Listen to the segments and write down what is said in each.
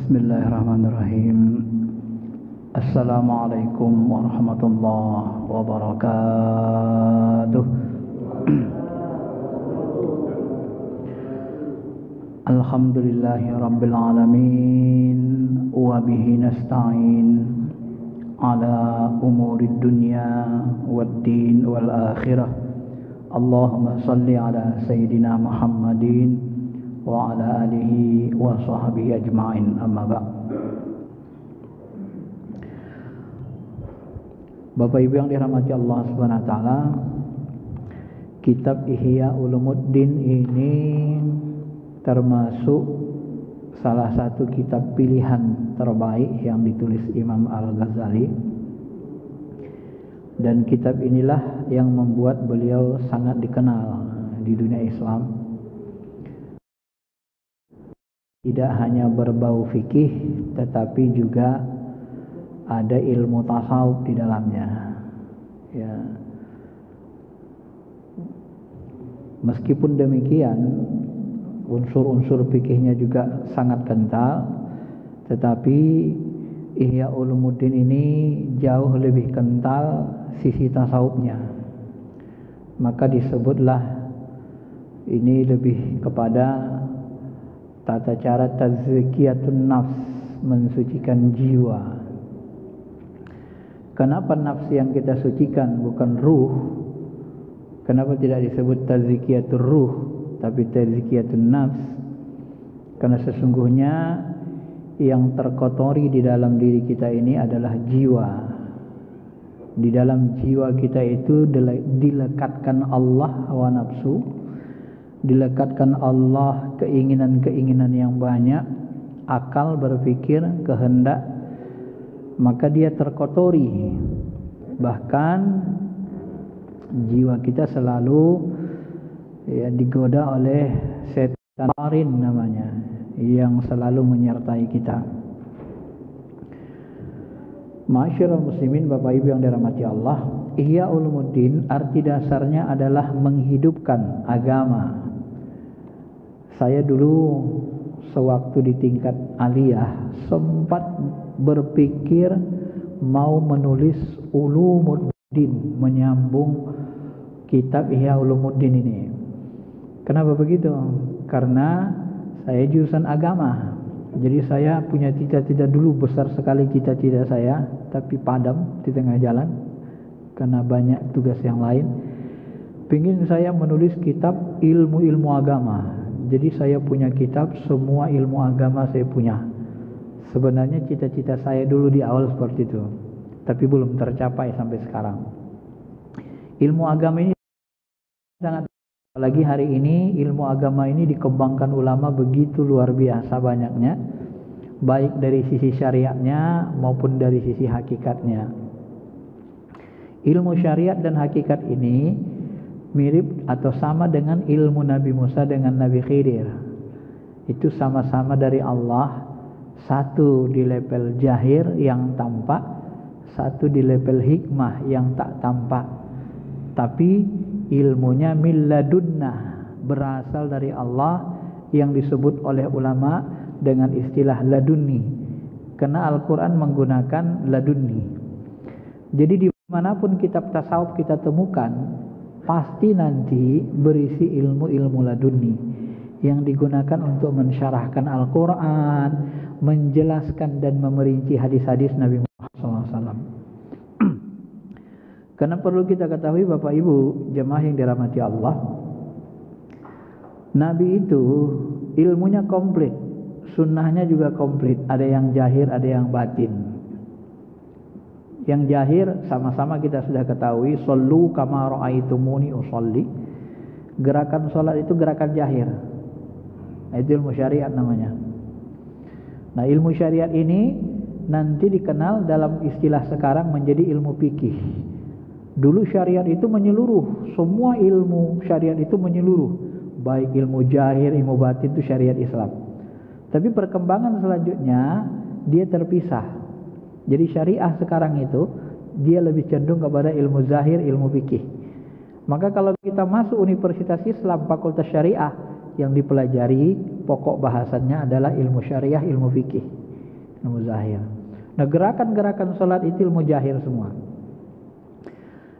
Bismillahirrahmanirrahim. Assalamualaikum warahmatullahi wabarakatuh. Alhamdulillahi rabbil alamin wa bihi nasta'in ala umurid dunya waddin wal akhirah. Allahumma salli ala sayyidina Muhammadin wa ala alihi wa sahbihi ajma'in, amma ba'd. Bapak Ibu yang dirahmati Allah Subhanahu wa taala, kitab Ihya Ulumuddin ini termasuk salah satu kitab pilihan terbaik yang ditulis Imam Al-Ghazali, dan kitab inilah yang membuat beliau sangat dikenal di dunia Islam. Tidak hanya berbau fikih, tetapi juga ada ilmu tasawuf di dalamnya. Ya. Meskipun demikian, unsur-unsur fikihnya juga sangat kental, tetapi Ihya Ulumuddin ini jauh lebih kental sisi tasawufnya. Maka disebutlah ini lebih kepada tata cara tazkiyatun nafs, mensucikan jiwa. Kenapa nafs yang kita sucikan bukan ruh? Kenapa tidak disebut tazkiyatur ruh tapi tazkiyatun nafs? Karena sesungguhnya yang terkotori di dalam diri kita ini adalah jiwa. Di dalam jiwa kita itu dilekatkan Allah hawa nafsu, dilekatkan Allah keinginan-keinginan yang banyak, akal berpikir, kehendak, maka dia terkotori. Bahkan jiwa kita selalu digoda oleh setan marin namanya, yang selalu menyertai kita. Ma'asyiral muslimin, Bapak Ibu yang dirahmati Allah, Ihya Ulumuddin arti dasarnya adalah menghidupkan agama. Saya dulu sewaktu di tingkat aliyah sempat berpikir mau menulis Ulumuddin, menyambung kitab Ihya Ulumuddin ini. Kenapa begitu? Karena saya jurusan agama. Jadi saya punya cita-cita dulu, besar sekali cita-cita saya, tapi padam di tengah jalan karena banyak tugas yang lain. Pingin saya menulis kitab ilmu-ilmu agama. Jadi saya punya kitab, semua ilmu agama saya punya. Sebenarnya cita-cita saya dulu di awal seperti itu, tapi belum tercapai sampai sekarang. Ilmu agama ini sangat, apalagi hari ini ilmu agama ini dikembangkan ulama begitu luar biasa banyaknya, baik dari sisi syariatnya maupun dari sisi hakikatnya. Ilmu syariat dan hakikat ini mirip atau sama dengan ilmu Nabi Musa dengan Nabi Khidir. Itu sama-sama dari Allah, satu di level jahir yang tampak, satu di level hikmah yang tak tampak. Tapi ilmunya min ladunna, berasal dari Allah, yang disebut oleh ulama dengan istilah ladunni, karena Al-Quran menggunakan ladunni. Jadi dimanapun kitab tasawuf kita temukan, pasti nanti berisi ilmu-ilmu ladunni yang digunakan untuk mensyarahkan Al-Quran, menjelaskan dan memerinci hadis-hadis Nabi Muhammad SAW. Karena perlu kita ketahui Bapak Ibu jemaah yang dirahmati Allah, Nabi itu ilmunya komplit, sunnahnya juga komplit. Ada yang jahir, ada yang batin. Yang jahir sama-sama kita sudah ketahui, shollu kama ra'aitumuni usolli. Gerakan sholat itu gerakan jahir. Nah, itu ilmu syariat namanya. Nah, ilmu syariat ini nanti dikenal dalam istilah sekarang menjadi ilmu fikih. Dulu syariat itu menyeluruh, semua ilmu syariat itu menyeluruh, baik ilmu jahir, ilmu batin, itu syariat Islam. Tapi perkembangan selanjutnya dia terpisah. Jadi syariah sekarang itu dia lebih cenderung kepada ilmu zahir, ilmu fikih. Maka kalau kita masuk Universitas Islam Fakultas Syariah, yang dipelajari pokok bahasannya adalah ilmu syariah, ilmu fikih. ilmu zahir. Nah, gerakan-gerakan salat itu ilmu zahir semua.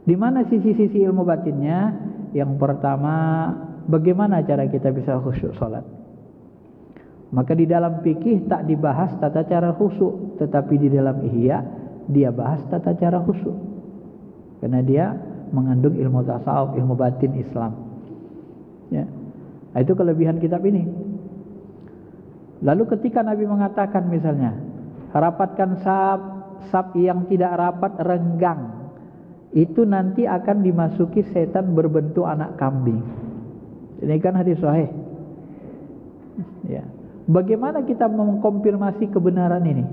Di mana sisi-sisi ilmu batinnya? Yang pertama, bagaimana cara kita bisa khusyuk salat? Maka di dalam fikih tak dibahas tata cara khusyuk, tetapi di dalam ihya dia bahas tata cara khusyuk. Karena dia mengandung ilmu tasawuf, ilmu batin Islam. Ya. Nah, itu kelebihan kitab ini. Lalu ketika Nabi mengatakan misalnya, rapatkan saf yang tidak rapat renggang, itu nanti akan dimasuki setan berbentuk anak kambing. Ini kan hadis sahih. Ya. Bagaimana kita mengkonfirmasi kebenaran ini?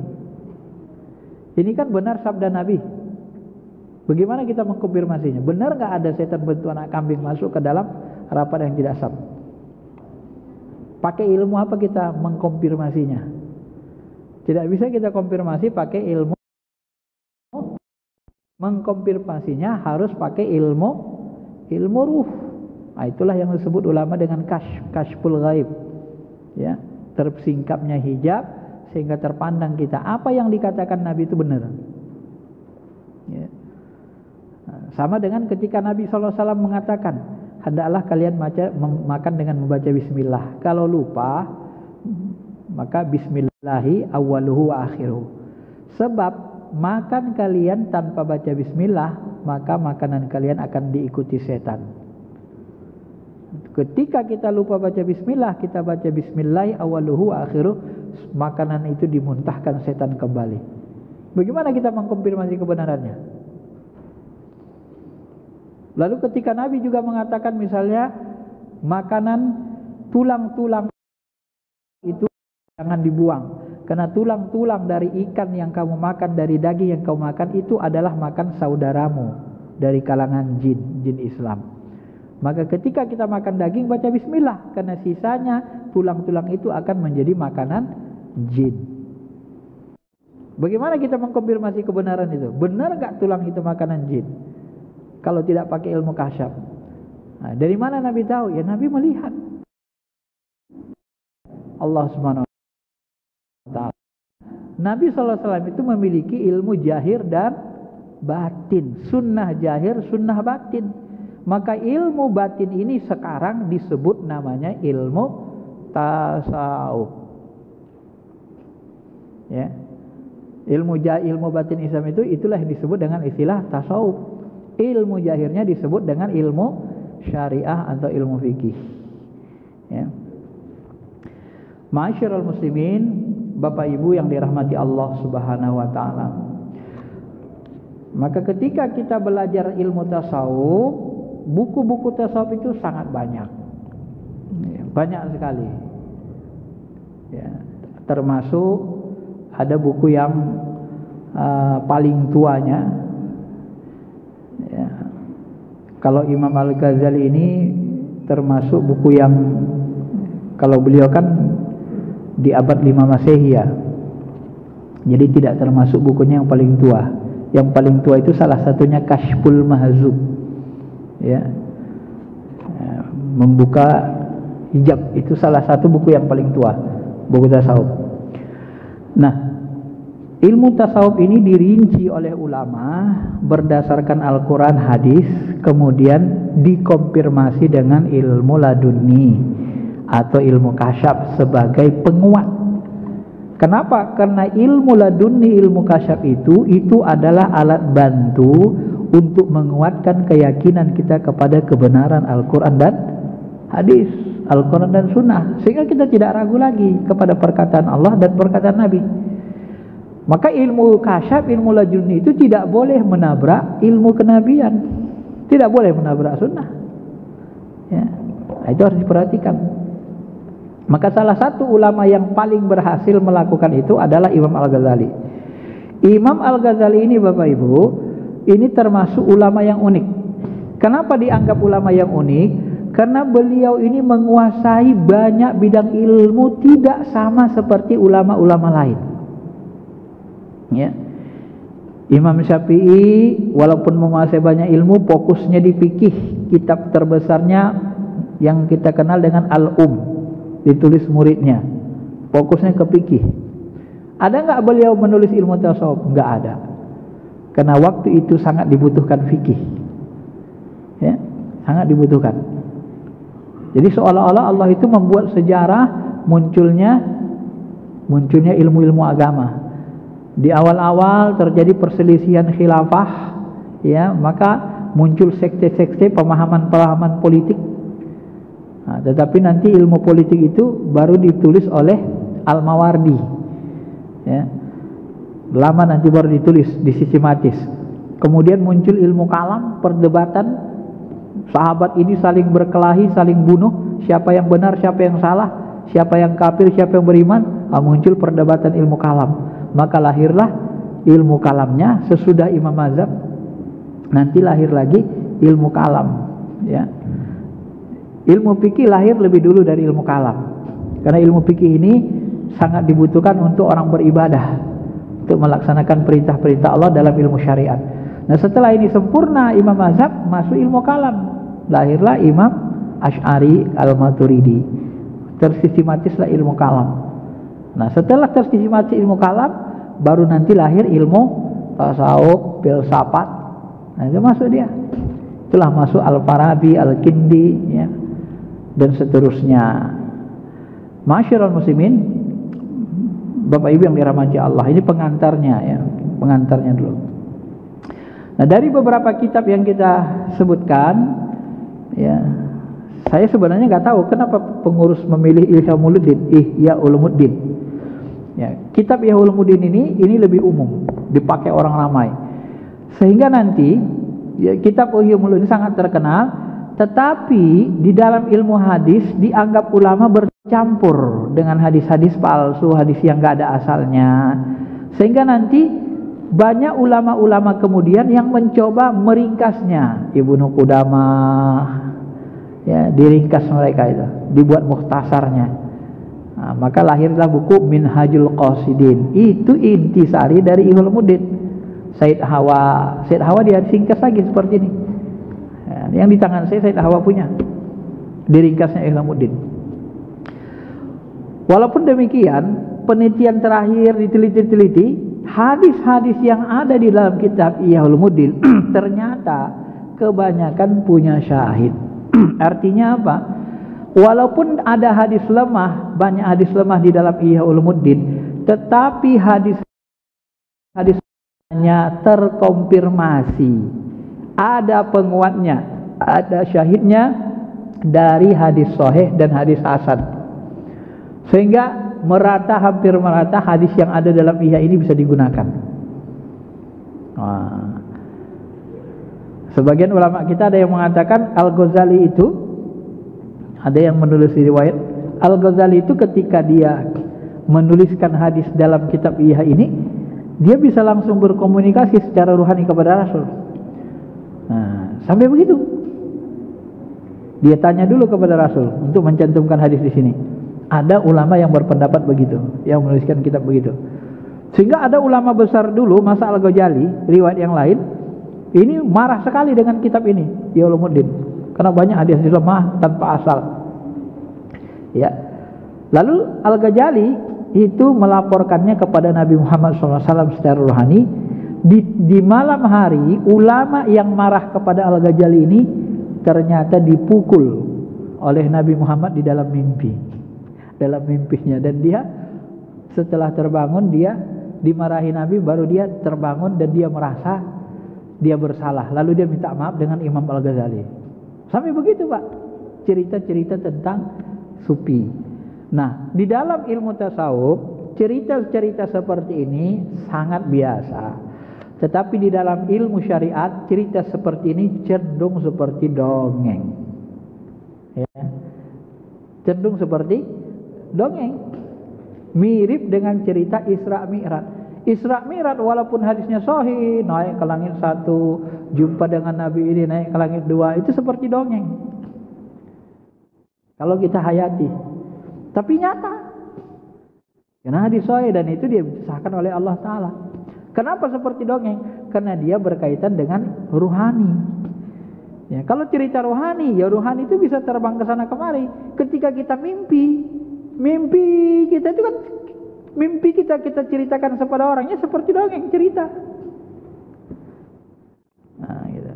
Ini kan benar sabda Nabi. Bagaimana kita mengkonfirmasinya? Benar nggak ada setan bentuk anak kambing masuk ke dalam rapat yang tidak sah? Pakai ilmu apa kita mengkonfirmasinya? Tidak bisa kita konfirmasi pakai ilmu. Mengkonfirmasinya harus pakai ilmu ruh. Nah, itulah yang disebut ulama dengan kasyful ghaib. Ya, tersingkapnya hijab sehingga terpandang kita apa yang dikatakan Nabi itu benar. Ya. Sama dengan ketika Nabi SAW mengatakan, hendaklah kalian makan dengan membaca bismillah. Kalau lupa, maka bismillahi awwaluhu wa akhiruhu. Sebab makan kalian tanpa baca bismillah, maka makanan kalian akan diikuti setan. Ketika kita lupa baca bismillah, kita baca bismillahi awwaluhu wa akhiruhu, makanan itu dimuntahkan setan kembali. Bagaimana kita mengkonfirmasi kebenarannya? Lalu ketika Nabi juga mengatakan misalnya makanan tulang-tulang itu jangan dibuang, karena tulang-tulang dari ikan yang kamu makan, dari daging yang kamu makan itu adalah makan saudaramu dari kalangan jin Islam. Maka ketika kita makan daging baca bismillah, karena sisanya tulang-tulang itu akan menjadi makanan jin. Bagaimana kita mengkonfirmasi kebenaran itu? Benar enggak tulang itu makanan jin? Kalau tidak pakai ilmu kasyaf. Nah, dari mana Nabi tahu? Ya Nabi melihat. Allah Subhanahu wa taala. Nabi SAW itu memiliki ilmu jahir dan batin, sunnah jahir, sunnah batin. Maka ilmu batin ini sekarang disebut namanya ilmu tasawuf. Ya. Ilmu batin Islam itulah yang disebut dengan istilah tasawuf. Ilmu jahirnya disebut dengan ilmu syariah atau ilmu fikih. Ya. Ma'asyiral muslimin, Bapak Ibu yang dirahmati Allah Subhanahu wa taala. Maka ketika kita belajar ilmu tasawuf, buku-buku tasawuf itu sangat banyak. Ya, banyak sekali. Ya, termasuk ada buku yang paling tuanya. Ya. Kalau Imam Al-Ghazali ini termasuk buku yang, kalau beliau kan di abad 5 Masehi ya, jadi tidak termasuk bukunya yang paling tua. Yang paling tua itu salah satunya Kasyful Mahzub, ya, membuka hijab, itu salah satu buku yang paling tua, buku tasawuf. Nah, ilmu tasawuf ini dirinci oleh ulama berdasarkan Al-Quran, hadis, kemudian dikonfirmasi dengan ilmu laduni atau ilmu kasyaf sebagai penguat. Kenapa? Karena ilmu laduni, ilmu kasyaf itu adalah alat bantu untuk menguatkan keyakinan kita kepada kebenaran Al-Quran dan hadis, Al-Quran dan Sunnah, sehingga kita tidak ragu lagi kepada perkataan Allah dan perkataan Nabi. Maka ilmu kasyaf, ilmu laduni itu tidak boleh menabrak ilmu kenabian, tidak boleh menabrak sunnah. Ya, itu harus diperhatikan. Maka salah satu ulama yang paling berhasil melakukan itu adalah Imam Al-Ghazali. Imam Al-Ghazali ini Bapak Ibu, ini termasuk ulama yang unik. Kenapa dianggap ulama yang unik? Karena beliau ini menguasai banyak bidang ilmu, tidak sama seperti ulama-ulama lain. Ya. Imam Syafi'i walaupun menguasai banyak ilmu, fokusnya di fikih. Kitab terbesarnya yang kita kenal dengan Al-Um, ditulis muridnya, fokusnya ke fikih. Ada nggak beliau menulis ilmu tasawuf? Nggak ada. Karena waktu itu sangat dibutuhkan fikih. Ya, sangat dibutuhkan. Jadi seolah-olah Allah itu membuat sejarah munculnya ilmu-ilmu agama. Di awal-awal terjadi perselisihan khilafah, ya, maka muncul sekte-sekte, pemahaman-pemahaman politik. Nah, tetapi nanti ilmu politik itu baru ditulis oleh Al-Mawardi, ya. Lama nanti baru ditulis, disistematis. Kemudian muncul ilmu kalam, perdebatan. Sahabat ini saling berkelahi, saling bunuh. Siapa yang benar, siapa yang salah, siapa yang kafir, siapa yang beriman. Muncul perdebatan ilmu kalam. Maka lahirlah ilmu kalamnya sesudah Imam Mazhab. Nanti lahir lagi ilmu kalam, ya. Ilmu fikih lahir lebih dulu dari ilmu kalam. Karena ilmu fikih ini sangat dibutuhkan untuk orang beribadah, untuk melaksanakan perintah-perintah Allah dalam ilmu syariat. Nah, setelah ini sempurna Imam Mazhab, masuk ilmu kalam. Lahirlah Imam Asy'ari Al-Maturidi. Tersistematislah ilmu kalam. Nah, setelah tersistematis ilmu kalam, baru nanti lahir ilmu tasawuf, filsafat. Nah, itu masuk dia. Itulah masuk Al-Farabi, Al-Kindi, ya, dan seterusnya. Masyarul muslimin, Bapak Ibu yang dirahmati Allah, ini pengantarnya, ya, pengantarnya dulu. Nah, dari beberapa kitab yang kita sebutkan, ya, saya sebenarnya nggak tahu kenapa pengurus memilih Ihya Ulumuddin. Ya, kitab Ihya Ulumuddin ini lebih umum, dipakai orang ramai. Sehingga nanti, ya, kitab Ihya Ulumuddin sangat terkenal, tetapi di dalam ilmu hadis dianggap ulama bercampur dengan hadis-hadis palsu, hadis yang nggak ada asalnya. Sehingga nanti banyak ulama-ulama kemudian yang mencoba meringkasnya. Ibnu Qudamah, ya, diringkas mereka itu, dibuat mukhtasarnya. Nah, maka lahirlah buku Minhajul Qasidin. Itu intisari dari Ihya Ulumuddin. Said Hawa dia singkas lagi seperti ini. Ya, yang di tangan saya Said Hawa punya, diringkasnya Ihya Ulumuddin. Walaupun demikian, penelitian terakhir diteliti, hadis-hadis yang ada di dalam kitab Ihya Ulumuddin ternyata kebanyakan punya syahid. Artinya apa? Walaupun ada hadis lemah, banyak hadis lemah di dalam Ihya Ulumuddin, tetapi hadisnya terkonfirmasi, ada penguatnya, ada syahidnya dari hadis sahih dan hadis hasan, sehingga hampir merata hadis yang ada dalam Ihya ini bisa digunakan. Sebagian ulama kita ada yang mengatakan Al-Ghazali itu, ada yang menulis riwayat Al-Ghazali itu ketika dia menuliskan hadis dalam kitab Ihya ini, dia bisa langsung berkomunikasi secara ruhani kepada Rasul. Nah, sampai begitu. Dia tanya dulu kepada Rasul untuk mencantumkan hadis di sini. Ada ulama yang berpendapat begitu, yang menuliskan kitab begitu. Sehingga ada ulama besar dulu, masa Al-Ghazali, riwayat yang lain, ini marah sekali dengan kitab ini, Ihya Ulumuddin, karena banyak hadis lemah tanpa asal. Ya. Lalu Al-Ghazali itu melaporkannya kepada Nabi Muhammad SAW secara rohani. Di malam hari, ulama yang marah kepada Al-Ghazali ini ternyata dipukul oleh Nabi Muhammad di dalam mimpi, dalam mimpinya. Dan dia setelah terbangun, dia dimarahi Nabi, baru dia terbangun dan dia merasa dia bersalah. Lalu dia minta maaf dengan Imam Al-Ghazali. Sampai begitu, Pak, cerita-cerita tentang sufi. Nah, di dalam ilmu tasawuf, cerita-cerita seperti ini sangat biasa. Tetapi di dalam ilmu syariat, cerita seperti ini cenderung seperti dongeng, ya. Cenderung seperti dongeng, mirip dengan cerita Isra Mi'raj. Isra Mi'raj walaupun hadisnya sahih, naik ke langit 1, jumpa dengan Nabi ini, naik ke langit 2, itu seperti dongeng kalau kita hayati. Tapi nyata, karena hadis sahih dan itu disahkan oleh Allah Ta'ala. Kenapa seperti dongeng? Karena dia berkaitan dengan ruhani. Ya, kalau cerita rohani, ya rohani itu bisa terbang ke sana kemari. Ketika kita mimpi kita itu kan Mimpi kita ceritakan kepada orangnya seperti dongeng cerita. Nah, gitu.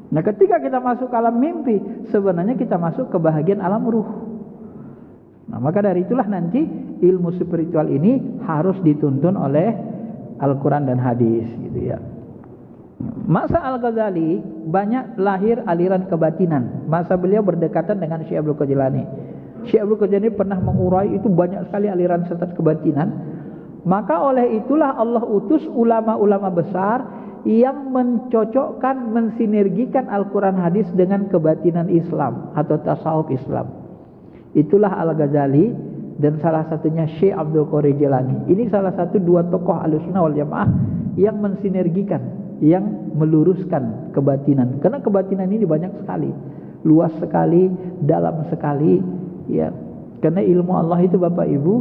Nah, ketika kita masuk ke alam mimpi, sebenarnya kita masuk ke bahagian alam ruh. Nah, maka dari itulah nanti ilmu spiritual ini harus dituntun oleh Al-Quran dan hadis, gitu ya. Masa Al-Ghazali banyak lahir aliran kebatinan. Masa beliau berdekatan dengan Syekh Abdul Qadir Jilani. Syekh Abdul Qadir Jilani pernah mengurai itu banyak sekali aliran sesat kebatinan. Maka oleh itulah Allah utus ulama-ulama besar yang mencocokkan, mensinergikan Al-Quran hadis dengan kebatinan Islam atau tasawuf Islam. Itulah Al-Ghazali dan salah satunya Syekh Abdul Qadir Jilani. Ini salah satu dua tokoh Ahlussunnah wal Jamaah yang mensinergikan, yang meluruskan kebatinan. Karena kebatinan ini banyak sekali, luas sekali, dalam sekali, ya. Karena ilmu Allah itu Bapak Ibu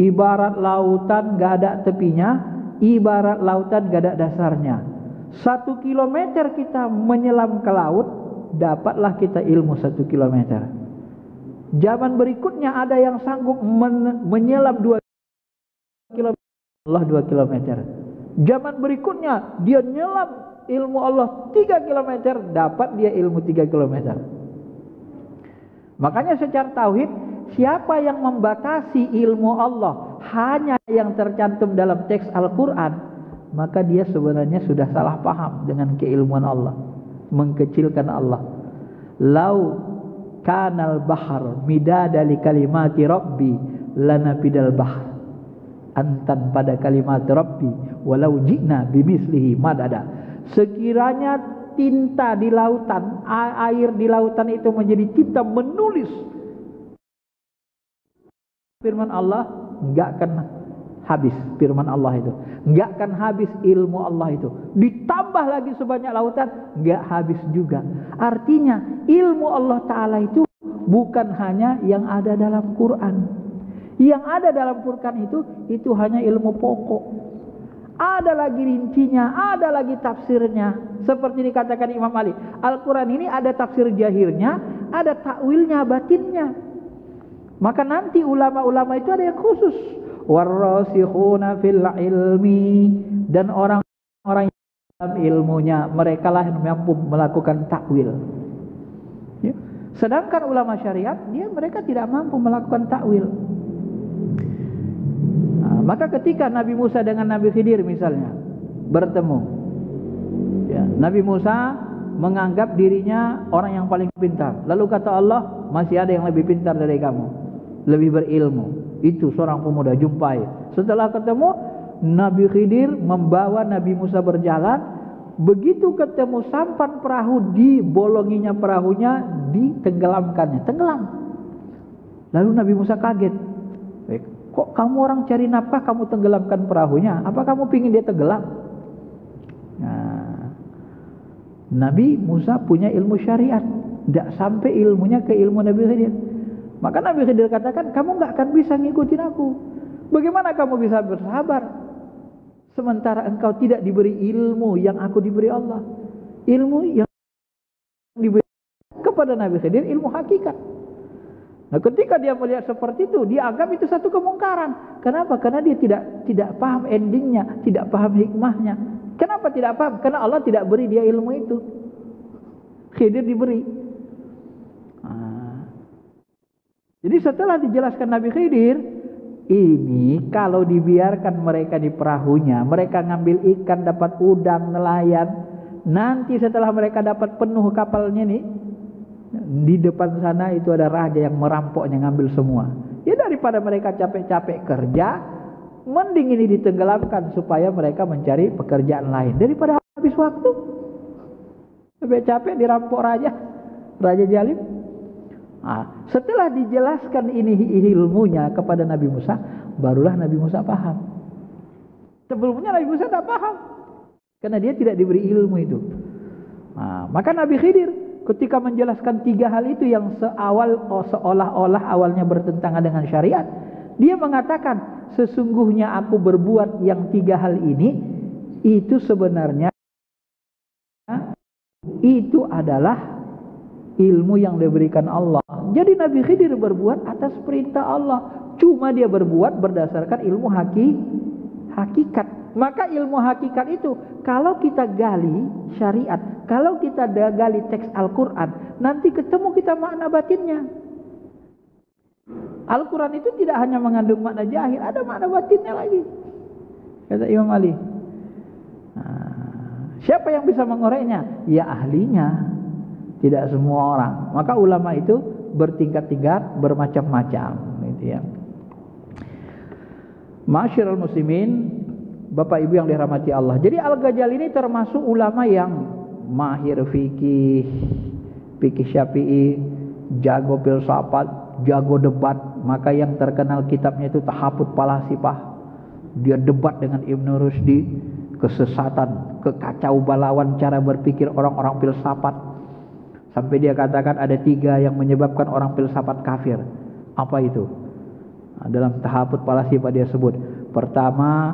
ibarat lautan gak ada tepinya, ibarat lautan gak ada dasarnya. 1 kilometer kita menyelam ke laut, dapatlah kita ilmu 1 kilometer. Zaman berikutnya ada yang sanggup menyelam 2 kilometer, Allah 2 kilometer. Zaman berikutnya dia nyelam ilmu Allah 3 kilometer, dapat dia ilmu 3 kilometer. Makanya secara tauhid, siapa yang membatasi ilmu Allah hanya yang tercantum dalam teks Al-Quran, maka dia sebenarnya sudah salah paham dengan keilmuan Allah, mengkecilkan Allah. Lau kanal bahar midada li kalimati rabbi lanafidal bahr antan pada kalimat rabbi walau ji'na bimislihi madada. Sekiranya tinta di lautan, air di lautan itu menjadi tinta menulis firman Allah, enggak akan habis firman Allah itu, enggak akan habis ilmu Allah itu. Ditambah lagi sebanyak lautan, enggak habis juga. Artinya ilmu Allah Ta'ala itu bukan hanya yang ada dalam Quran. Yang ada dalam Quran itu hanya ilmu pokok. Ada lagi rincinya, ada lagi tafsirnya. Seperti dikatakan Imam Ali, Al-Quran ini ada tafsir jahirnya, ada takwilnya, batinnya. Maka nanti ulama-ulama itu ada yang khusus, warrasikhuna fil ilmi, dan orang-orang yang dalam ilmunya, mereka lah yang mampu melakukan takwil, ya. Sedangkan ulama syariat, mereka tidak mampu melakukan takwil. Nah, maka ketika Nabi Musa dengan Nabi Khidir misalnya bertemu, ya, Nabi Musa menganggap dirinya orang yang paling pintar. Lalu kata Allah, masih ada yang lebih pintar dari kamu, lebih berilmu. Itu seorang pemuda, jumpai. Setelah ketemu, Nabi Khidir membawa Nabi Musa berjalan. Begitu ketemu sampan perahu, dibolonginya perahunya, ditenggelamkannya, tenggelam. Lalu Nabi Musa kaget, kok kamu orang cari nafkah, kamu tenggelamkan perahunya? Apa kamu pingin dia tenggelam? Nah, Nabi Musa punya ilmu syariat, tidak sampai ilmunya ke ilmu Nabi Khidir. Maka Nabi Khidir katakan, kamu gak akan bisa ngikutin aku. Bagaimana kamu bisa bersabar sementara engkau tidak diberi ilmu yang aku diberi Allah? Ilmu yang diberi kepada Nabi Khidir, ilmu hakikat. Nah, ketika dia melihat seperti itu, dia anggap itu satu kemungkaran. Kenapa? Karena dia tidak paham endingnya, tidak paham hikmahnya. Kenapa tidak paham? Karena Allah tidak beri dia ilmu itu. Khidir diberi. Jadi setelah dijelaskan Nabi Khidir, ini kalau dibiarkan mereka di perahunya, mereka ngambil ikan, dapat udang, nelayan. Nanti setelah mereka dapat penuh kapalnya nih, di depan sana itu ada raja yang merampoknya, ngambil semua. Ya daripada mereka capek-capek kerja, mending ini ditenggelamkan supaya mereka mencari pekerjaan lain. Daripada habis waktu, capek-capek dirampok raja zalim. Nah, setelah dijelaskan ini ilmunya kepada Nabi Musa, barulah Nabi Musa paham. Sebelumnya Nabi Musa tidak paham, karena dia tidak diberi ilmu itu. Nah, maka Nabi Khidir ketika menjelaskan 3 hal itu yang seolah-olah awalnya bertentangan dengan syariat, dia mengatakan, sesungguhnya aku berbuat yang 3 hal ini, itu sebenarnya itu adalah ilmu yang diberikan Allah. Jadi Nabi Khidir berbuat atas perintah Allah. Cuma dia berbuat berdasarkan ilmu hakikat. Maka ilmu hakikat itu kalau kita gali syariat, kalau kita gali teks Al-Quran, nanti ketemu kita makna batinnya. Al-Quran itu tidak hanya mengandung makna zahir, ada makna batinnya lagi, kata Imam Ali. Siapa yang bisa mengoreknya? Ya ahlinya, tidak semua orang. Maka ulama itu bertingkat-tingkat, bermacam-macam, gitu ya. Ma'asyiral muslimin, Bapak Ibu yang dirahmati Allah. Jadi Al-Ghazali ini termasuk ulama yang mahir fikih Syafi'i, jago filsafat, jago debat. Maka yang terkenal kitabnya itu Tahafut Falasifah. Dia debat dengan Ibn Rushdi, kesesatan, kekacau balauan cara berpikir orang-orang filsafat. Sampai dia katakan ada 3 yang menyebabkan orang filsafat kafir. Apa itu? Dalam Tahafut Falasifah dia sebut, pertama,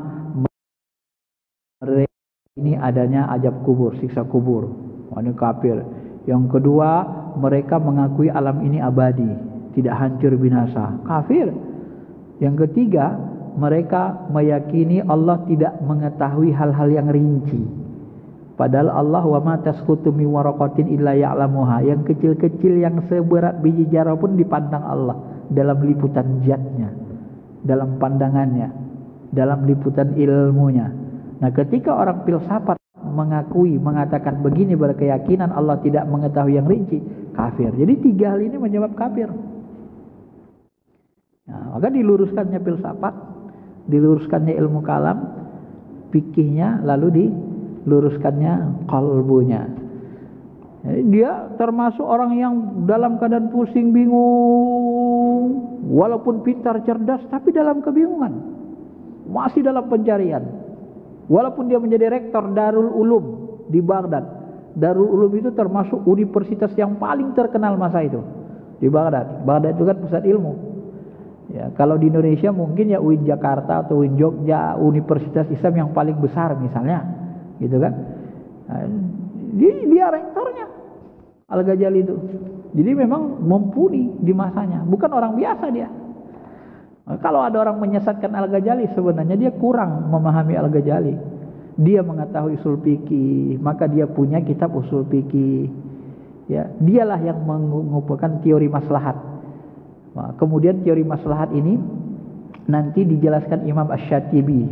mereka ini adanya azab kubur, siksa kubur. Ini kafir. Yang kedua, mereka mengakui alam ini abadi, tidak hancur binasa. Kafir. Yang ketiga, mereka meyakini Allah tidak mengetahui hal-hal yang rinci. Padahal Allah wa ma tasqutu min waraqatin illa ya'lamuha. Yang kecil-kecil yang seberat biji zarah pun dipandang Allah dalam liputan zatnya, dalam pandangannya, dalam liputan ilmunya. Nah, ketika orang filsafat mengatakan begini, berkeyakinan Allah tidak mengetahui yang rinci, kafir. Jadi 3 hal ini menyebab kafir. Nah, maka diluruskannya filsafat, diluruskannya ilmu kalam, fikihnya, lalu diluruskannya qalbunya. Jadi dia termasuk orang yang dalam keadaan pusing, bingung, walaupun pintar, cerdas, tapi dalam kebingungan, masih dalam pencarian. Walaupun dia menjadi rektor Darul Ulum di Baghdad. Darul Ulum itu termasuk universitas yang paling terkenal masa itu di Baghdad. Baghdad itu kan pusat ilmu. Ya, kalau di Indonesia mungkin ya UIN Jakarta atau UIN Jogja, universitas Islam yang paling besar misalnya, gitu kan. Nah, dia rektornya Al-Ghazali itu. Jadi memang mumpuni di masanya, bukan orang biasa dia. Kalau ada orang menyesatkan Al-Ghazali, sebenarnya dia kurang memahami Al-Ghazali. Dia mengetahui usul fikih, maka dia punya kitab usul fikih. Ya, dialah yang mengumpulkan teori maslahat. Nah, kemudian teori maslahat ini nanti dijelaskan Imam Asy-Syatibi,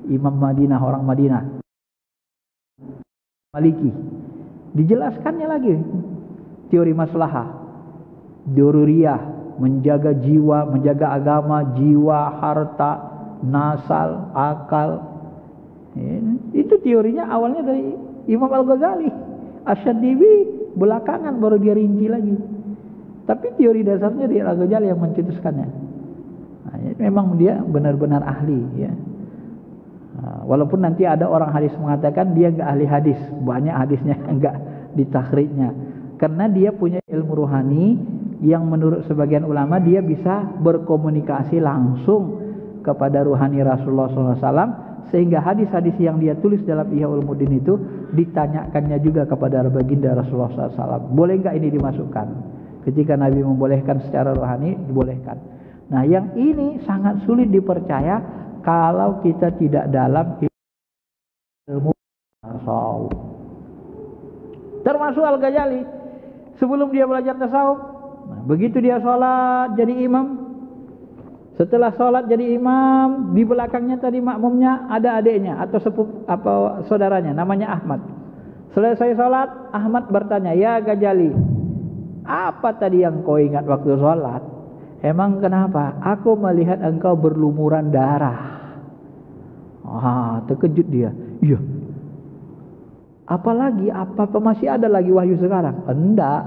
Imam Madinah, orang Madinah, Maliki. Dijelaskannya lagi teori maslahah, daruriyah, menjaga jiwa, menjaga agama, jiwa, harta, nasal, akal. Itu teorinya awalnya dari Imam Al-Ghazali. Asy-Syatibi belakangan baru dia rinci lagi. Tapi teori dasarnya dari Al-Ghazali yang mencetuskannya. Nah, memang dia benar-benar ahli, ya. Walaupun nanti ada orang hadis mengatakan dia enggak ahli hadis, banyak hadisnya enggak ditakhrijnya. Karena dia punya ilmu rohani yang menurut sebagian ulama dia bisa berkomunikasi langsung kepada ruhani Rasulullah SAW, sehingga hadis-hadis yang dia tulis dalam Ihya Ulumuddin itu ditanyakannya juga kepada baginda Rasulullah SAW. Boleh enggak ini dimasukkan? Ketika Nabi membolehkan secara rohani, dibolehkan. Nah, yang ini sangat sulit dipercaya kalau kita tidak dalam ilmu tasawuf. Termasuk Al-Ghazali, sebelum dia belajar tasawuf, begitu dia sholat jadi imam, setelah sholat jadi imam, di belakangnya tadi makmumnya ada adiknya atau saudaranya, namanya Ahmad. Selesai sholat, Ahmad bertanya, "Ya Ghazali, apa tadi yang kau ingat waktu sholat?" "Emang kenapa?" "Aku melihat engkau berlumuran darah." Terkejut dia. "Iya. Apalagi apa masih ada lagi wahyu sekarang?" "Enggak.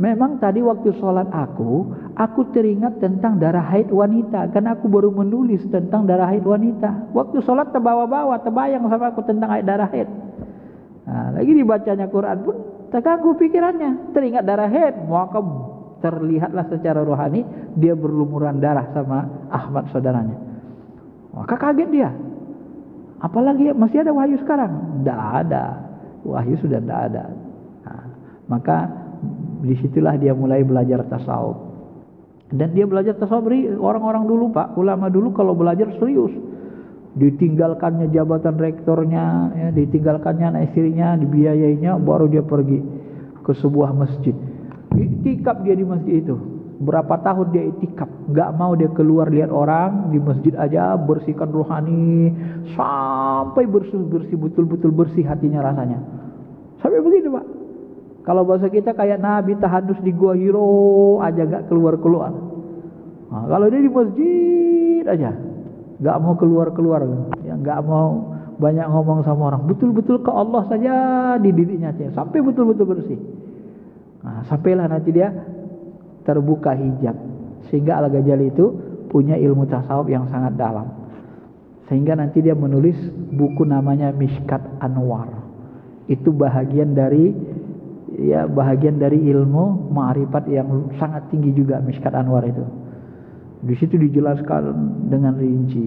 Memang tadi waktu sholat aku teringat tentang darah haid wanita, karena aku baru menulis tentang darah haid wanita. Waktu sholat terbawa-bawa, terbayang sama aku tentang darah haid. Lagi dibacanya Quran pun terganggu pikirannya, teringat darah haid, maka terlihatlah secara rohani dia berlumuran darah sama Ahmad saudaranya. Maka kaget dia. Apalagi masih ada wahyu sekarang? Tidak ada. Wahyu sudah tidak ada. Maka disitulah dia mulai belajar tasawuf. Dan dia belajar tasawuf. Orang-orang dulu Pak, ulama dulu kalau belajar serius, ditinggalkannya jabatan rektornya, ya, ditinggalkannya anak istrinya, dibiayainya, baru dia pergi ke sebuah masjid. Iktikaf dia di masjid itu. Berapa tahun dia iktikaf, nggak mau dia keluar lihat orang, di masjid aja, bersihkan rohani sampai bersih betul-betul bersih hatinya rasanya. Sampai begitu Pak. Kalau bahasa kita kayak Nabi tahadus di Gua Hiro aja, nggak keluar-keluar. Nah, kalau dia di masjid aja, nggak mau keluar-keluar, ya, nggak mau banyak ngomong sama orang, betul-betul ke Allah saja dididiknya aja, sampai betul-betul bersih. Nah, sampailah nanti dia terbuka hijab, sehingga Al-Ghazali itu punya ilmu tasawuf yang sangat dalam, sehingga nanti dia menulis buku namanya Mishkat Anwar. Itu bahagian dari ilmu ma'rifat yang sangat tinggi juga, Mishkat Anwar itu. Di situ dijelaskan dengan rinci.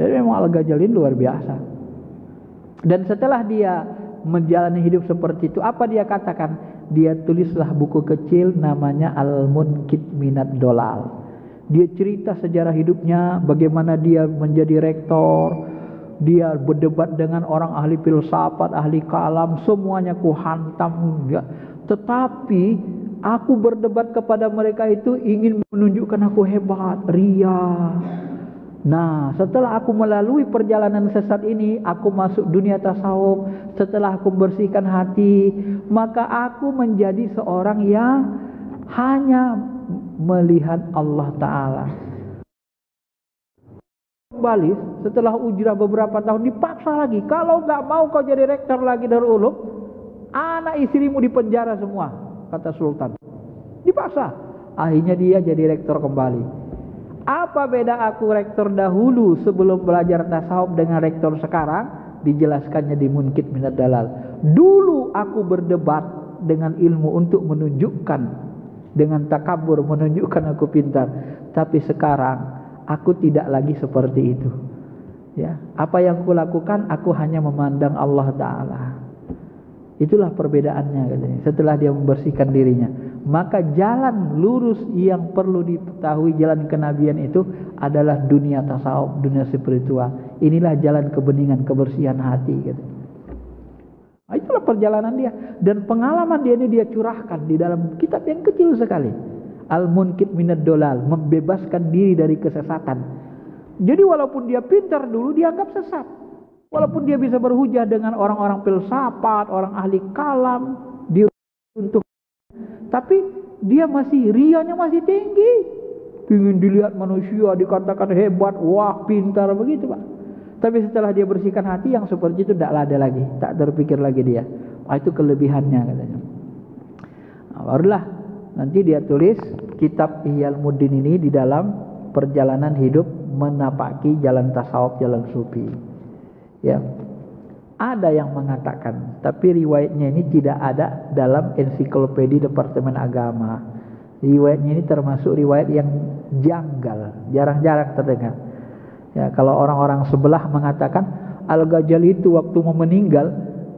Jadi memang Al-Ghazali luar biasa. Dan setelah dia menjalani hidup seperti itu, apa dia katakan? Dia tulislah buku kecil namanya Al-Munkit Minad Dolal. Dia cerita sejarah hidupnya, bagaimana dia menjadi rektor, dia berdebat dengan orang ahli filsafat, ahli kalam, semuanya ku hantam ya. Tetapi aku berdebat kepada mereka itu ingin menunjukkan aku hebat, ria. Nah, setelah aku melalui perjalanan sesat ini, aku masuk dunia tasawuf. Setelah aku bersihkan hati, maka aku menjadi seorang yang hanya melihat Allah Ta'ala. Kembali setelah ujrah beberapa tahun, dipaksa lagi. Kalau nggak mau kau jadi rektor lagi Darul Ulum, anak istrimu dipenjara semua, kata Sultan. Dipaksa. Akhirnya dia jadi rektor kembali. Apa beda aku rektor dahulu sebelum belajar tasawuf dengan rektor sekarang? Dijelaskannya di Munkit Minad Dalal. Dulu aku berdebat dengan ilmu untuk menunjukkan, dengan takabur menunjukkan aku pintar. Tapi sekarang aku tidak lagi seperti itu. Ya, apa yang kulakukan, aku hanya memandang Allah Ta'ala. Itulah perbedaannya katanya. Setelah dia membersihkan dirinya, maka jalan lurus yang perlu diketahui, jalan kenabian itu adalah dunia tasawuf, dunia spiritual. Inilah jalan kebeningan, kebersihan hati katanya. Nah, itulah perjalanan dia, dan pengalaman dia ini dia curahkan di dalam kitab yang kecil sekali, Al-Munkit Minad Dolal, membebaskan diri dari kesesatan. Jadi walaupun dia pintar dulu, dianggap sesat. Walaupun dia bisa berhujah dengan orang-orang filsafat, orang ahli kalam, diruntuh, tapi dia masih rianya masih tinggi. Ingin dilihat manusia, dikatakan hebat, wah pintar begitu Pak. Tapi setelah dia bersihkan hati, yang seperti itu tidak ada lagi, tak terpikir lagi dia. Itu kelebihannya katanya. Nah, barulah nanti dia tulis kitab Ihya'ul Muddin ini di dalam perjalanan hidup menapaki jalan tasawuf, jalan sufi. Ya, ada yang mengatakan, tapi riwayatnya ini tidak ada dalam ensiklopedia Departemen Agama. Riwayatnya ini termasuk riwayat yang janggal, jarang-jarang terdengar. Ya, kalau orang-orang sebelah mengatakan Al-Ghazali itu waktu mau meninggal,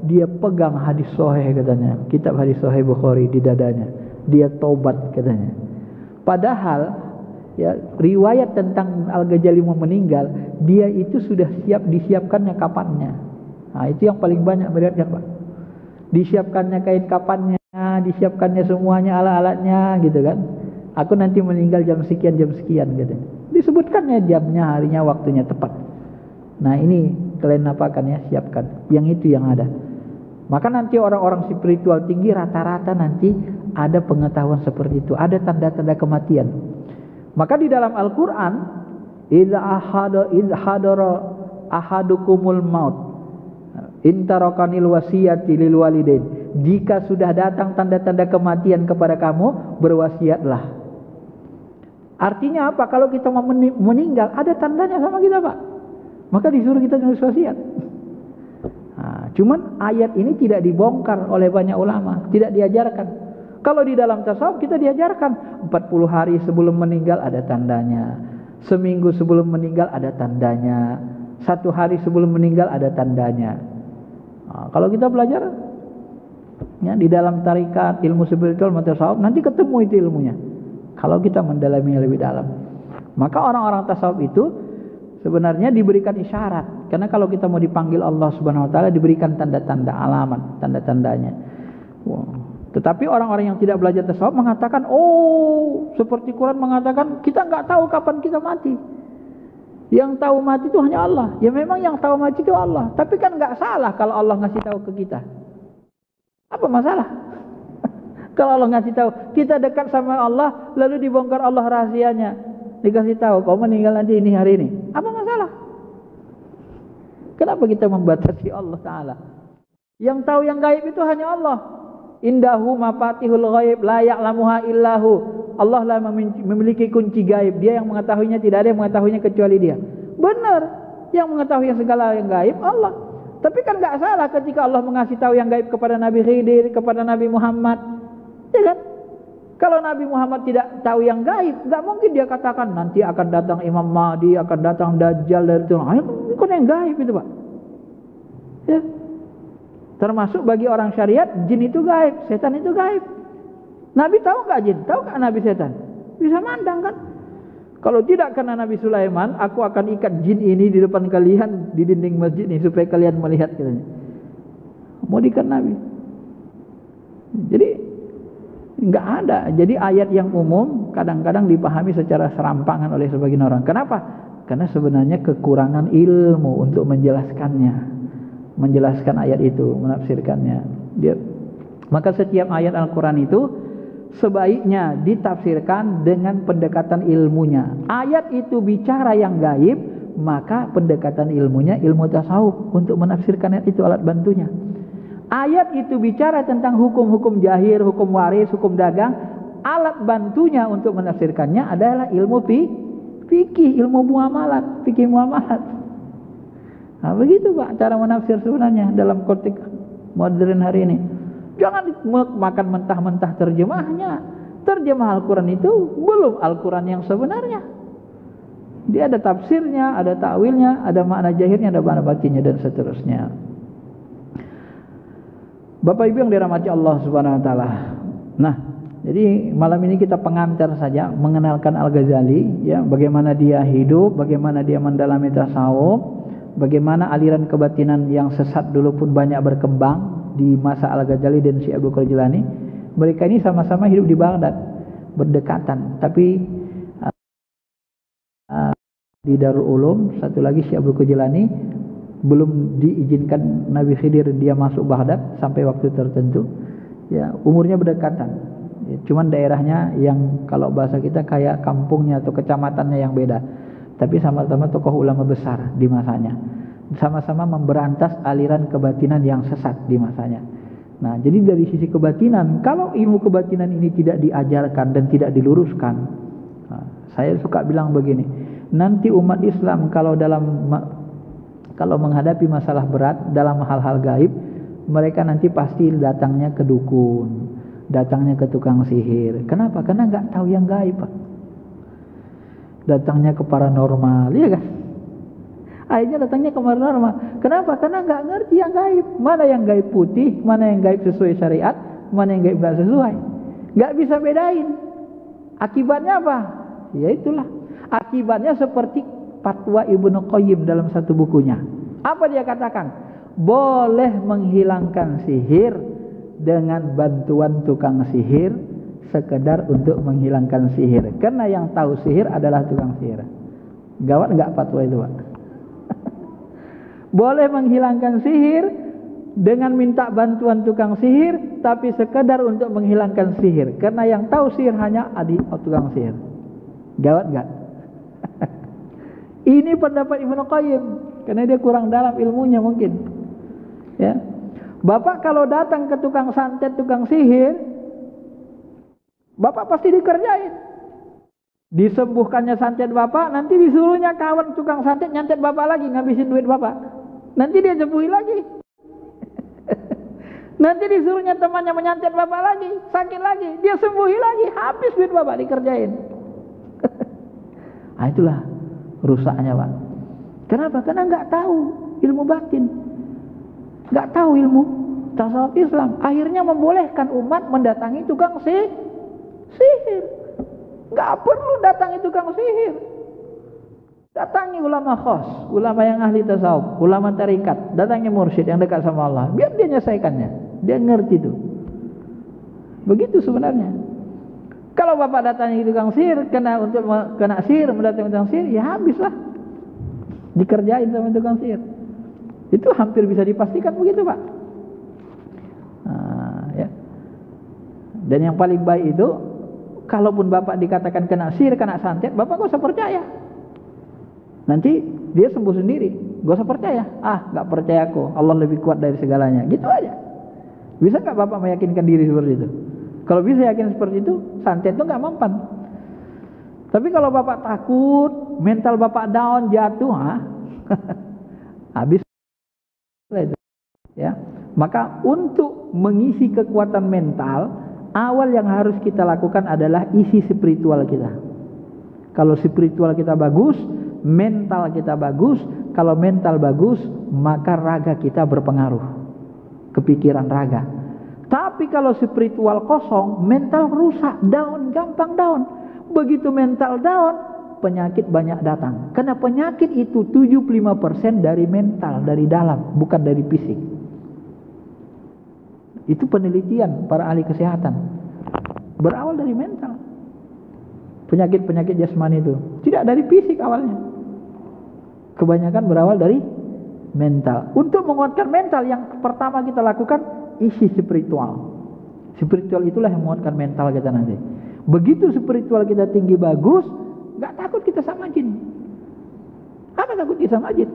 dia pegang hadis sahih katanya, kitab hadis sahih Bukhari di dadanya. Dia taubat katanya. Padahal ya, riwayat tentang Al-Ghazali mau meninggal, dia itu sudah disiapkannya kapannya. Nah, itu yang paling banyak meriwayatkan Pak. Disiapkannya kain kapannya, disiapkannya semuanya, alat-alatnya gitu kan. Aku nanti meninggal jam sekian gitu. Disebutkannya jamnya, harinya, waktunya tepat. Nah, ini kalian apakan ya, siapkan. Yang itu yang ada. Maka nanti orang-orang spiritual tinggi rata-rata nanti ada pengetahuan seperti itu, ada tanda-tanda kematian. Maka di dalam Al-Quran, idza hadara ahadukumul maut intarakanil wasiyati lil walidain, jika sudah datang tanda-tanda kematian kepada kamu, berwasiatlah. Artinya apa? Kalau kita mau meninggal, ada tandanya sama kita Pak, maka disuruh kita nulis wasiat. Nah, cuman ayat ini tidak dibongkar oleh banyak ulama, tidak diajarkan. Kalau di dalam tasawuf kita diajarkan 40 hari sebelum meninggal ada tandanya, seminggu sebelum meninggal ada tandanya, 1 hari sebelum meninggal ada tandanya. Nah, kalau kita belajar ya, di dalam tarikat ilmu spiritual tasawuf, nanti ketemu itu ilmunya. Kalau kita mendalami lebih dalam, maka orang-orang tasawuf itu sebenarnya diberikan isyarat. Karena kalau kita mau dipanggil Allah Subhanahu wa taala diberikan tanda-tanda, alamat, tanda-tandanya. Tetapi orang-orang yang tidak belajar tasawuf mengatakan, oh, seperti Quran mengatakan kita nggak tahu kapan kita mati. Yang tahu mati itu hanya Allah. Ya memang yang tahu mati itu Allah. Tapi kan nggak salah kalau Allah ngasih tahu ke kita. Apa masalah? Kalau Allah ngasih tahu, kita dekat sama Allah, lalu dibongkar Allah rahasianya, dikasih tahu kau meninggal nanti ini hari ini. Apa masalah? Kenapa kita membatasi Allah Taala? Yang tahu yang gaib itu hanya Allah. Indahu mafatihul ghaib la ya'lamuha illahu. Allah lah memiliki kunci gaib. Dia yang mengetahuinya, tidak ada yang mengetahuinya kecuali Dia. Benar, yang mengetahui segala yang gaib Allah. Tapi kan enggak salah ketika Allah mengasih tahu yang gaib kepada Nabi Khidir, kepada Nabi Muhammad. Ya kan? Kalau Nabi Muhammad tidak tahu yang gaib, enggak mungkin dia katakan nanti akan datang Imam Mahdi, akan datang Dajjal dari Tuhan. Bukan yang gaib itu, Pak. Ya. Termasuk bagi orang syariat, jin itu gaib, setan itu gaib. Nabi tahu enggak jin? Tahu enggak Nabi setan? Bisa mandang kan? Kalau tidak karena Nabi Sulaiman, aku akan ikat jin ini di depan kalian di dinding masjid ini supaya kalian melihat katanya. Mau diikat Nabi. Jadi enggak ada. Jadi ayat yang umum kadang-kadang dipahami secara serampangan oleh sebagian orang. Kenapa? Karena sebenarnya kekurangan ilmu untuk menjelaskannya. Menjelaskan ayat itu, menafsirkannya. Maka setiap ayat Al-Quran itu sebaiknya ditafsirkan dengan pendekatan ilmunya. Ayat itu bicara yang gaib, maka pendekatan ilmunya ilmu tasawuf untuk menafsirkan ayat itu, alat bantunya. Ayat itu bicara tentang hukum-hukum jahir, hukum waris, hukum dagang, alat bantunya untuk menafsirkannya adalah ilmu fikih, ilmu muamalat, fikih muamalat. Nah, begitu Pak cara menafsir sebenarnya dalam konteks modern hari ini. Jangan makan mentah-mentah terjemahnya. Terjemah Al-Quran itu belum Al-Quran yang sebenarnya. Dia ada tafsirnya, ada ta'wilnya, ada makna jahirnya, ada makna batinnya dan seterusnya. Bapak Ibu yang dirahmati Allah Subhanahu wa taala. Nah, jadi malam ini kita pengantar saja mengenalkan Al-Ghazali, ya, bagaimana dia hidup, bagaimana dia mendalami tasawuf. Bagaimana aliran kebatinan yang sesat dulu pun banyak berkembang di masa Al-Ghazali dan Syekh Abdul Qadir Jilani. Mereka ini sama-sama hidup di Baghdad, berdekatan. Tapi di Darul Ulum, satu lagi Syekh Abdul Qadir Jilani belum diizinkan Nabi Khidir dia masuk Baghdad sampai waktu tertentu. Ya, umurnya berdekatan. Ya, cuman daerahnya yang kalau bahasa kita kayak kampungnya atau kecamatannya yang beda. Tapi sama-sama tokoh ulama besar di masanya. Sama-sama memberantas aliran kebatinan yang sesat di masanya. Nah, jadi dari sisi kebatinan, kalau ilmu kebatinan ini tidak diajarkan dan tidak diluruskan, nah, saya suka bilang begini, nanti umat Islam kalau menghadapi masalah berat dalam hal-hal gaib, mereka nanti pasti datangnya ke dukun, datangnya ke tukang sihir. Kenapa? Karena nggak tahu yang gaib, Pak. Datangnya ke paranormal, iya kan? Akhirnya datangnya ke paranormal. Kenapa? Karena nggak ngerti yang gaib. Mana yang gaib putih, mana yang gaib sesuai syariat, mana yang gaib nggak sesuai. Nggak bisa bedain. Akibatnya apa? Ya itulah. Akibatnya seperti fatwa Ibnu Qayyim dalam satu bukunya. Apa dia katakan? Boleh menghilangkan sihir dengan bantuan tukang sihir, sekedar untuk menghilangkan sihir. Karena yang tahu sihir adalah tukang sihir. Gawat enggak fatwa itu, Pak? Boleh menghilangkan sihir dengan minta bantuan tukang sihir, tapi sekedar untuk menghilangkan sihir. Karena yang tahu sihir hanya tukang sihir. Gawat enggak? Ini pendapat Ibnu Qayyim, karena dia kurang dalam ilmunya mungkin. Ya. Bapak kalau datang ke tukang santet, tukang sihir, Bapak pasti dikerjain. Disembuhkannya santet Bapak, nanti disuruhnya kawan tukang santet nyantet Bapak lagi, ngabisin duit Bapak. Nanti dia sembuhin lagi. Nanti disuruhnya temannya menyantet Bapak lagi, sakit lagi, dia sembuhin lagi, habis duit Bapak dikerjain. Nah, itulah rusaknya, Pak. Kenapa? Karena nggak tahu ilmu batin, nggak tahu ilmu tasawuf Islam. Akhirnya membolehkan umat mendatangi tukang sihir. Nggak perlu datangi tukang sihir. Datangi ulama khos, ulama yang ahli tasawuf, ulama tarikat, datangi mursyid yang dekat sama Allah. Biar dia menyelesaikannya. Dia ngerti itu. Begitu sebenarnya. Kalau bapak datangi tukang sihir, kena sihir, mendatangi tukang sihir, ya habislah. Dikerjain sama tukang sihir. Itu hampir bisa dipastikan begitu, Pak. Ya. Dan yang paling baik itu, kalaupun bapak dikatakan kena sihir, kena santet, bapak gak usah percaya. Nanti dia sembuh sendiri, gak usah percaya. Gak percaya aku, Allah lebih kuat dari segalanya. Gitu aja. Bisa gak bapak meyakinkan diri seperti itu? Kalau bisa yakin seperti itu, santet itu gak mempan. Tapi kalau bapak takut, mental bapak down, jatuh, habis. Ya. Maka untuk mengisi kekuatan mental, awal yang harus kita lakukan adalah isi spiritual kita. Kalau spiritual kita bagus, mental kita bagus. Kalau mental bagus, maka raga kita berpengaruh. Kepikiran raga. Tapi kalau spiritual kosong, mental rusak, down, gampang down. Begitu mental down, penyakit banyak datang. Karena penyakit itu 75% dari mental, dari dalam, bukan dari fisik. Itu penelitian para ahli kesehatan. Berawal dari mental. Penyakit-penyakit jasmani itu tidak dari fisik awalnya. Kebanyakan berawal dari mental. Untuk menguatkan mental, yang pertama kita lakukan isi spiritual. Spiritual itulah yang menguatkan mental kita nanti. Begitu spiritual kita tinggi bagus, gak takut kita sama jin. Apa takut kita sama jin?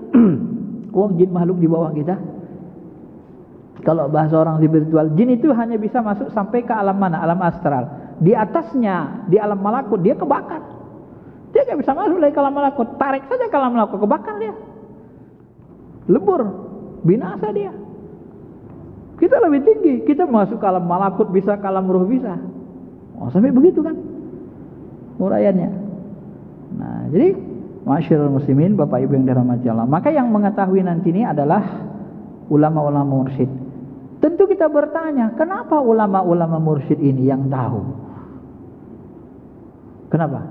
Wong jin makhluk di bawah kita. Kalau bahasa orang spiritual, jin itu hanya bisa masuk sampai ke alam mana? Alam astral. Di atasnya, di alam malakut, dia kebakar. Dia gak bisa masuk lagi ke alam malakut. Tarik saja ke alam malakut, kebakar dia. Lebur, binasa dia. Kita lebih tinggi, kita masuk ke alam malakut bisa, ke alam ruh bisa. Sampai begitu kan uraiannya. Nah, jadi masyarul muslimin, Bapak Ibu yang dirahmati Allah, maka yang mengetahui nanti ini adalah ulama-ulama mursyid. Tentu kita bertanya, kenapa ulama-ulama mursyid ini yang tahu? Kenapa?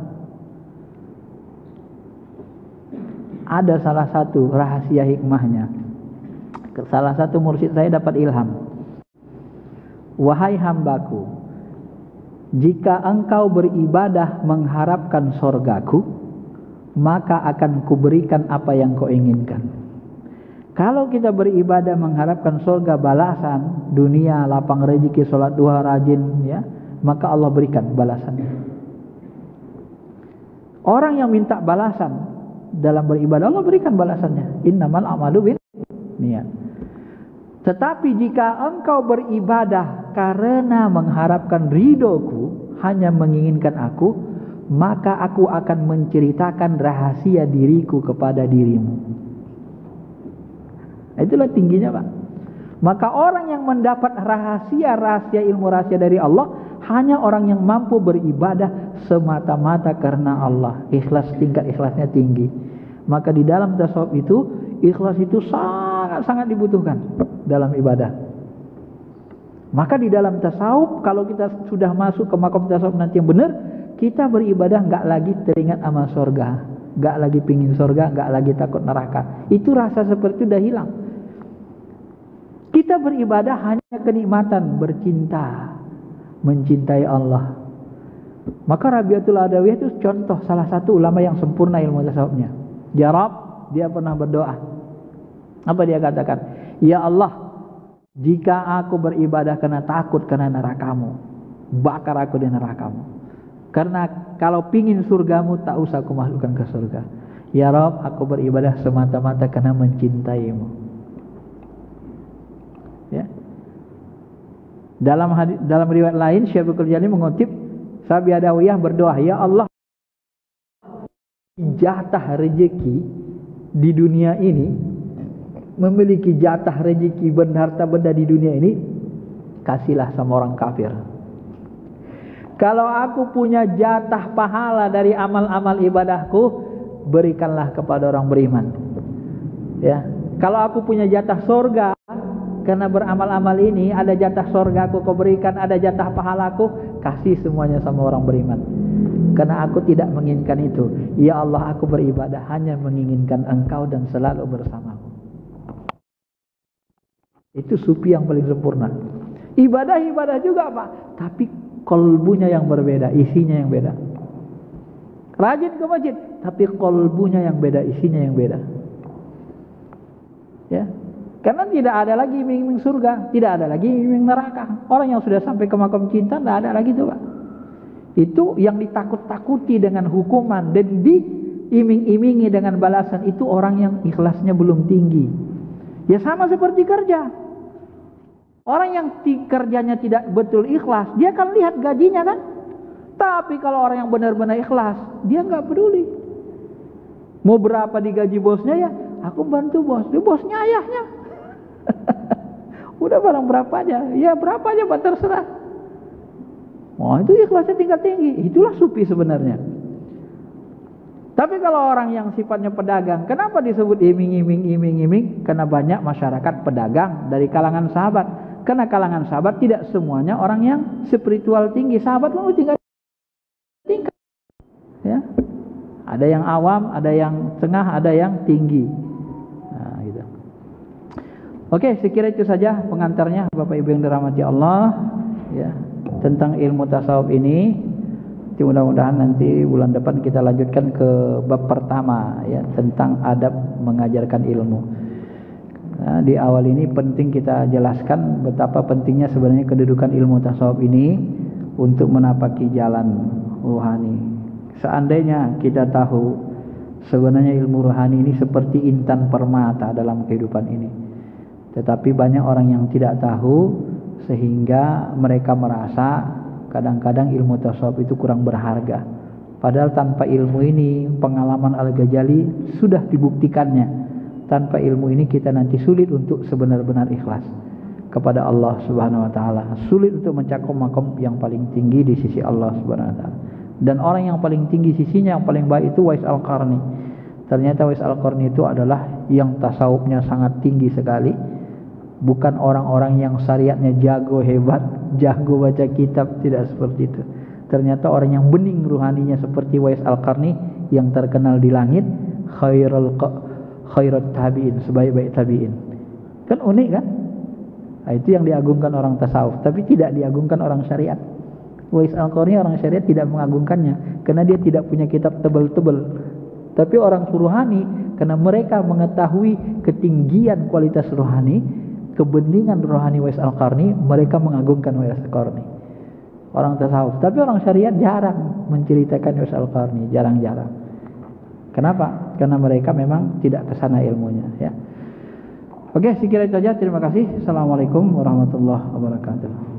Ada salah satu rahasia hikmahnya. Salah satu mursyid saya dapat ilham. Wahai hambaku, jika engkau beribadah mengharapkan sorgaku, maka akan kuberikan apa yang kau inginkan. Kalau kita beribadah mengharapkan surga, balasan dunia, lapang rezeki, sholat duha rajin, ya, maka Allah berikan balasannya. Orang yang minta balasan dalam beribadah, Allah berikan balasannya. Innamal a'malu binniyat. Tetapi jika engkau beribadah karena mengharapkan ridhoku, hanya menginginkan aku, maka aku akan menceritakan rahasia diriku kepada dirimu. Itulah tingginya, Pak. Maka orang yang mendapat rahasia ilmu rahasia dari Allah hanya orang yang mampu beribadah semata-mata karena Allah. Ikhlas, tingkat ikhlasnya tinggi. Maka di dalam tasawuf itu, ikhlas itu sangat-sangat dibutuhkan dalam ibadah. Maka di dalam tasawuf, kalau kita sudah masuk ke makom tasawuf nanti yang benar, kita beribadah gak lagi teringat sama surga, gak lagi pingin surga, gak lagi takut neraka. Itu rasa seperti itu udah hilang. Kita beribadah hanya kenikmatan bercinta, mencintai Allah. Maka Rabi'atul Adawiyah itu contoh salah satu ulama yang sempurna ilmu tasawufnya. Ya Rabb, dia pernah berdoa. Apa dia katakan? Ya Allah, jika aku beribadah karena takut karena nerakamu, bakar aku di nerakamu. Karena kalau pingin surgamu, tak usah aku masukkan ke surga. Ya Rabb, aku beribadah semata-mata karena mencintaimu. Ya. Dalam riwayat lain, Syekh Abdul Jalil mengutip Sabi Adawiyah berdoa, ya Allah, jatah rezeki di dunia ini, memiliki jatah rezeki harta benda di dunia ini, kasihlah sama orang kafir. Kalau aku punya jatah pahala dari amal-amal ibadahku, berikanlah kepada orang beriman. Ya, kalau aku punya jatah surga, karena beramal-amal ini ada jatah surgaku kau berikan, ada jatah pahalaku, kasih semuanya sama orang beriman. Karena aku tidak menginginkan itu. Ya Allah, aku beribadah hanya menginginkan Engkau dan selalu bersamamu. Itu sufi yang paling sempurna. Ibadah juga Pak, tapi kolbunya yang berbeda, isinya yang beda. Rajin ke masjid, tapi kolbunya yang beda, isinya yang beda. Ya, karena tidak ada lagi iming-iming surga, tidak ada lagi iming neraka. Orang yang sudah sampai ke makam cinta tidak ada lagi itu Pak. Itu yang ditakut-takuti dengan hukuman dan diiming-imingi dengan balasan, itu orang yang ikhlasnya belum tinggi. Ya sama seperti kerja. Orang yang kerjanya tidak betul ikhlas, dia akan lihat gajinya kan. Tapi kalau orang yang benar-benar ikhlas, dia nggak peduli. Mau berapa digaji bosnya, ya aku bantu bos, dia bosnya ayahnya. Udah barang berapa aja, ya berapa aja Pak, terserah. Oh, itu ikhlasnya tingkat tinggi. Itulah sufi sebenarnya. Tapi kalau orang yang sifatnya pedagang, kenapa disebut iming-iming? Karena banyak masyarakat pedagang dari kalangan sahabat. Karena kalangan sahabat tidak semuanya orang yang spiritual tinggi. Sahabat lalu tingkat. Ya, ada yang awam, ada yang tengah, ada yang tinggi. Nah, gitu. Oke, sekira itu saja pengantarnya Bapak Ibu yang dirahmati Allah. Ya, tentang ilmu tasawuf ini. Mudah-mudahan nanti bulan depan kita lanjutkan ke bab pertama, ya, tentang adab mengajarkan ilmu. Nah, di awal ini penting kita jelaskan betapa pentingnya sebenarnya kedudukan ilmu tasawuf ini untuk menapaki jalan rohani. Seandainya kita tahu sebenarnya ilmu rohani ini seperti intan permata dalam kehidupan ini, tetapi banyak orang yang tidak tahu sehingga mereka merasa kadang-kadang ilmu tasawuf itu kurang berharga. Padahal tanpa ilmu ini, pengalaman Al-Ghazali sudah dibuktikannya. Tanpa ilmu ini kita nanti sulit untuk sebenar-benar ikhlas kepada Allah Subhanahu wa taala. Sulit untuk mencakup makom yang paling tinggi di sisi Allah Subhanahu wa taala. Dan orang yang paling tinggi sisinya, yang paling baik itu Wais Al-Qarni. Ternyata Wais Al-Qarni itu adalah yang tasawufnya sangat tinggi sekali. Bukan orang-orang yang syariatnya jago, hebat, jago baca kitab, tidak seperti itu. Ternyata orang yang bening ruhaninya seperti Wais Al-Qarni yang terkenal di langit, khairat tabi'in, sebaik-baik tabi'in. Kan unik kan? Nah, itu yang diagungkan orang tasawuf, tapi tidak diagungkan orang syariat. Wais Al-Qarni orang syariat tidak mengagungkannya karena dia tidak punya kitab tebal-tebal. Tapi orang ruhani, karena mereka mengetahui ketinggian kualitas rohani, kebeningan rohani Wais Al-Qarni, mereka mengagungkan Wais Al-Qarni. Orang tasawuf, tapi orang syariat jarang menceritakan Wais Al-Qarni, jarang-jarang. Kenapa? Karena mereka memang tidak kesana ilmunya, ya. Oke, sekiranya saja. Terima kasih. Assalamualaikum warahmatullahi wabarakatuh.